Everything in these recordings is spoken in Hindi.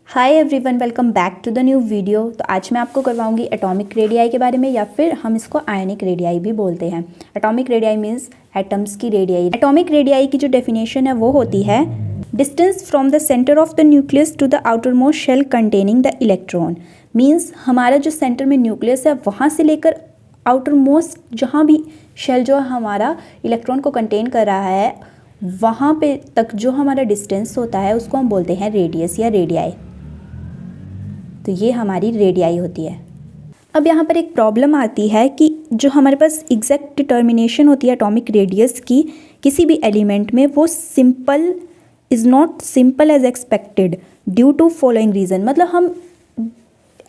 Hi everyone, welcome back to the new video. तो आज मैं आपको करवाऊंगी एटॉमिक रेडियाई के बारे में, या फिर हम इसको आयनिक रेडियाई भी बोलते हैं। एटॉमिक रेडियाई मीन्स एटम्स की रेडियाई। एटॉमिक रेडियाई की जो डेफिनेशन है वो होती है distance from the centre of the nucleus to the outermost shell containing the electron. Means हमारा जो सेंटर में न्यूक्लियस है वहाँ से लेकर आउटर मोस्ट जहाँ भी शेल जो हमारा इलेक्ट्रॉन को कंटेन कर रहा है वहाँ पे तक जो हमारा डिस्टेंस होता है उसको हम बोलते हैं रेडियस या रेडियाई। तो ये हमारी रेडियाई होती है। अब यहाँ पर एक प्रॉब्लम आती है कि जो हमारे पास एग्जैक्ट डिटर्मिनेशन होती है एटॉमिक रेडियस की किसी भी एलिमेंट में, वो simple is not simple as expected due to following reason. मतलब हम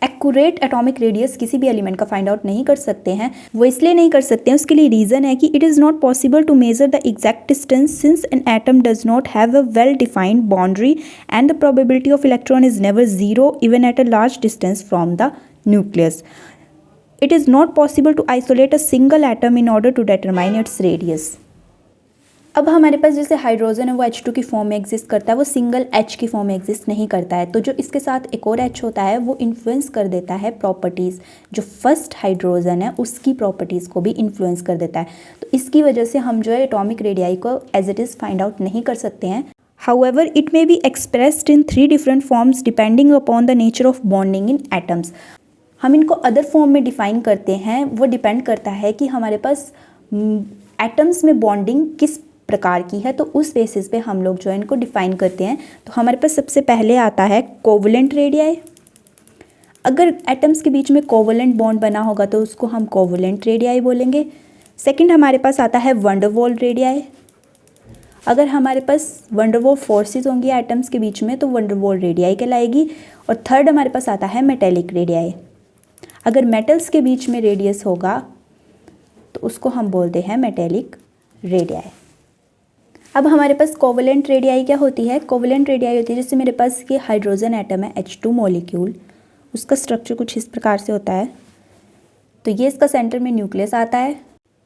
एक्यूरेट एटॉमिक रेडियस किसी भी एलिमेंट का फाइंड आउट नहीं कर सकते हैं। वो इसलिए नहीं कर सकते हैं, उसके लिए रीज़न है कि it is not possible to measure the exact distance since an atom does not have a well defined boundary and the probability of electron is never zero even at a large distance from the nucleus. It is not possible to isolate a single atom in order to determine its radius. अब हमारे पास जैसे हाइड्रोजन है वो H2 की फॉर्म में एग्जिस्ट करता है, वो सिंगल H की फॉर्म में एग्जिस्ट नहीं करता है। तो जो इसके साथ एक और H होता है वो इन्फ्लुएंस कर देता है प्रॉपर्टीज़, जो फर्स्ट हाइड्रोजन है उसकी प्रॉपर्टीज़ को भी इन्फ्लुएंस कर देता है। तो इसकी वजह से हम जो है एटॉमिक रेडियाई को as it is find out नहीं कर सकते हैं। However, it may be expressed in 3 different forms depending upon the nature of bonding in atoms। हम इनको अदर फॉर्म में डिफाइन करते हैं, वो डिपेंड करता है कि हमारे पास एटम्स में बॉन्डिंग किस प्रकार की है, तो उस बेसिस पे हम लोग जो है इनको डिफाइन करते हैं। तो हमारे पास सबसे पहले आता है कोवलेंट रेडियाई। अगर एटम्स के बीच में कोवलेंट बॉन्ड बना होगा तो उसको हम कोवलेंट रेडियाई बोलेंगे। सेकंड हमारे पास आता है वंडरवॉल रेडियाई। अगर हमारे पास वंडरवॉल फोर्सेस होंगी एटम्स के बीच में तो वंडरवॉल रेडियाई कहलाएगी। और थर्ड हमारे पास आता है मेटेलिक रेडियाई। अगर मेटल्स के बीच में रेडियस होगा तो उसको हम बोलते हैं मेटेलिक रेडियाई। अब हमारे पास कोवलेंट रेडियाई क्या होती है? कोवलेंट रेडियाई होती है जैसे मेरे पास ये हाइड्रोजन एटम है H2 मॉलिक्यूल, उसका स्ट्रक्चर कुछ इस प्रकार से होता है। तो ये इसका सेंटर में न्यूक्लियस आता है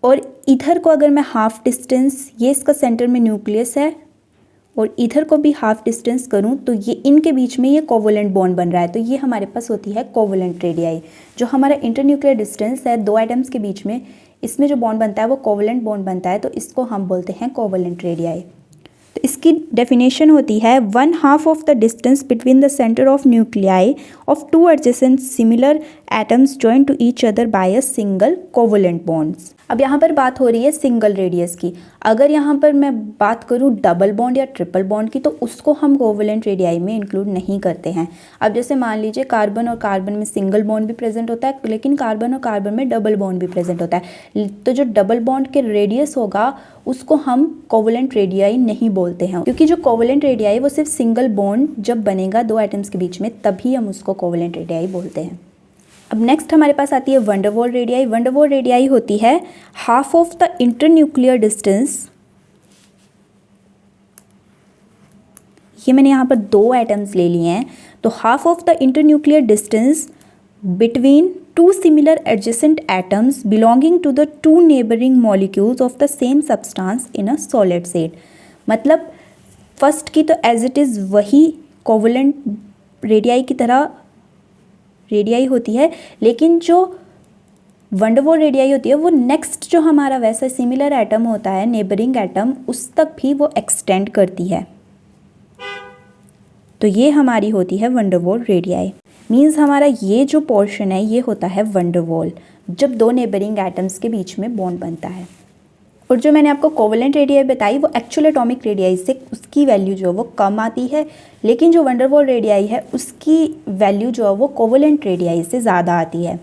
और इधर को अगर मैं हाफ डिस्टेंस, ये इसका सेंटर में न्यूक्लियस है और इधर को भी हाफ डिस्टेंस करूं तो ये इनके बीच में ये कोवलेंट बॉन्ड बन रहा है। तो ये हमारे पास होती है कोवलेंट रेडियाई। जो हमारा इंटरन्यूक्लियर डिस्टेंस है दो एटम्स के बीच में, इसमें जो बॉन्ड बनता है वो कोवलेंट बॉन्ड बनता है, तो इसको हम बोलते हैं कोवलेंट रेडियाई। तो इसकी डेफिनेशन होती है 1/2 of the distance between the centre of nuclei of 2 adjacent similar atoms joined to each other by a single covalent bonds. अब यहाँ पर बात हो रही है सिंगल रेडियस की। अगर यहाँ पर मैं बात करूँ डबल बॉन्ड या ट्रिपल बॉन्ड की तो उसको हम कोवलेंट रेडियाई में इंक्लूड नहीं करते हैं। अब जैसे मान लीजिए कार्बन और कार्बन में सिंगल बॉन्ड भी प्रेजेंट होता है, लेकिन कार्बन और कार्बन में डबल बॉन्ड भी प्रेजेंट होता है। तो जो डबल बॉन्ड के रेडियस होगा उसको हम कोवलेंट रेडियाई नहीं बोलते हैं, क्योंकि जो कोवलेंट रेडियाई वो सिर्फ सिंगल बॉन्ड जब बनेगा दो एटम्स के बीच में तभी हम उसको कोवलेंट रेडियाई बोलते हैं। अब नेक्स्ट हमारे पास आती है वंडरवॉल रेडियाई। वंडरवॉल रेडियाई होती है half of the internuclear distance. ये मैंने यहाँ पर दो एटम्स ले लिए हैं, तो half of the internuclear distance between two similar adjacent atoms belonging to the two neighbouring molecules of the same substance in a solid state. मतलब फर्स्ट की तो एज इट इज़ वही कोवलेंट रेडियाई की तरह रेडियाई होती है, लेकिन जो वंडरवॉल रेडियाई होती है वो नेक्स्ट जो हमारा वैसा सिमिलर एटम होता है नेबरिंग एटम उस तक भी वो एक्सटेंड करती है। तो ये हमारी होती है वंडरवॉल रेडियाई। मींस हमारा ये जो पोर्शन है ये होता है वंडरवॉल, जब दो नेबरिंग एटम्स के बीच में बॉन्ड बनता है। और जो मैंने आपको कोवलेंट रेडियाई बताई वो एक्चुअल एटॉमिक रेडियाई से उसकी वैल्यू जो है वो कम आती है, लेकिन जो वंडरवॉल रेडियाई है उसकी वैल्यू जो है वो कोवलेंट रेडियाई से ज़्यादा आती है।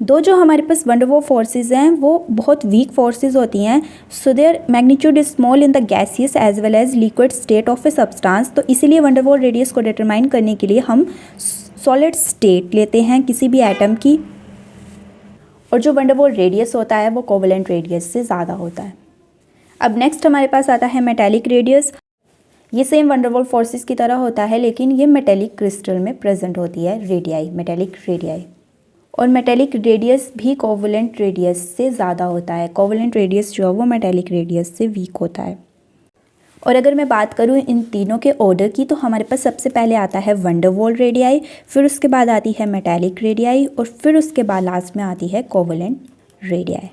दो जो हमारे पास वंडरवॉल फोर्सेस हैं वो बहुत वीक फोर्सेस होती हैं, so their magnitude is small in the gaseous as well as liquid state of a substance. तो इसीलिए वंडरवॉल रेडियस को डिटरमाइन करने के लिए हम सॉलिड स्टेट लेते हैं किसी भी एटम की, और जो वंडरवॉल रेडियस होता है वो कोवलेंट रेडियस से ज़्यादा होता है। अब नेक्स्ट हमारे पास आता है मेटेलिक रेडियस। ये सेम वंडरवॉल फोर्सेस की तरह होता है, लेकिन ये मेटेलिक क्रिस्टल में प्रेजेंट होती है रेडियाई, मेटेलिक रेडियाई। और मेटेलिक रेडियस भी कोवलेंट रेडियस से ज़्यादा होता है। कोवलेंट रेडियस जो है वो मेटेलिक रेडियस से वीक होता है। और अगर मैं बात करूँ इन तीनों के ऑर्डर की, तो हमारे पास सबसे पहले आता है वैन डर वाल रेडियाई, फिर उसके बाद आती है मेटालिक रेडियाई और फिर उसके बाद लास्ट में आती है कोवेलेंट रेडियाई।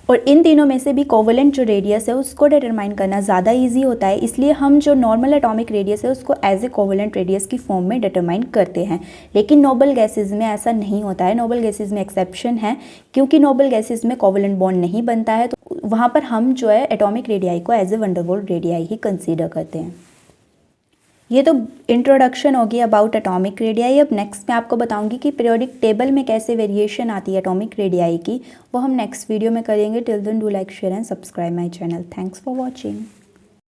और इन तीनों में से भी कोवेलेंट जो रेडियस है उसको डिटरमाइन करना ज़्यादा इजी होता है, इसलिए हम जो नॉर्मल एटॉमिक रेडियस है उसको एज ए कोवेलेंट रेडियस की फॉर्म में डिटरमाइन करते हैं। लेकिन नोबल गैसेज में ऐसा नहीं होता है, नोबल गैसेज में एक्सेप्शन है, क्योंकि नोबल गैसेज में कोवेलेंट बॉन्ड नहीं बनता है, तो वहाँ पर हम जो है एटॉमिक रेडियाई को एज ए वैन डर वाल रेडियाई ही कंसीडर करते हैं। ये तो इंट्रोडक्शन होगी अबाउट एटॉमिक रेडियाई। अब नेक्स्ट मैं आपको बताऊंगी कि पीरियोडिक टेबल में कैसे वेरिएशन आती है एटॉमिक रेडियाई की, वो हम नेक्स्ट वीडियो में करेंगे। Till then do like share and subscribe my channel. Thanks for watching.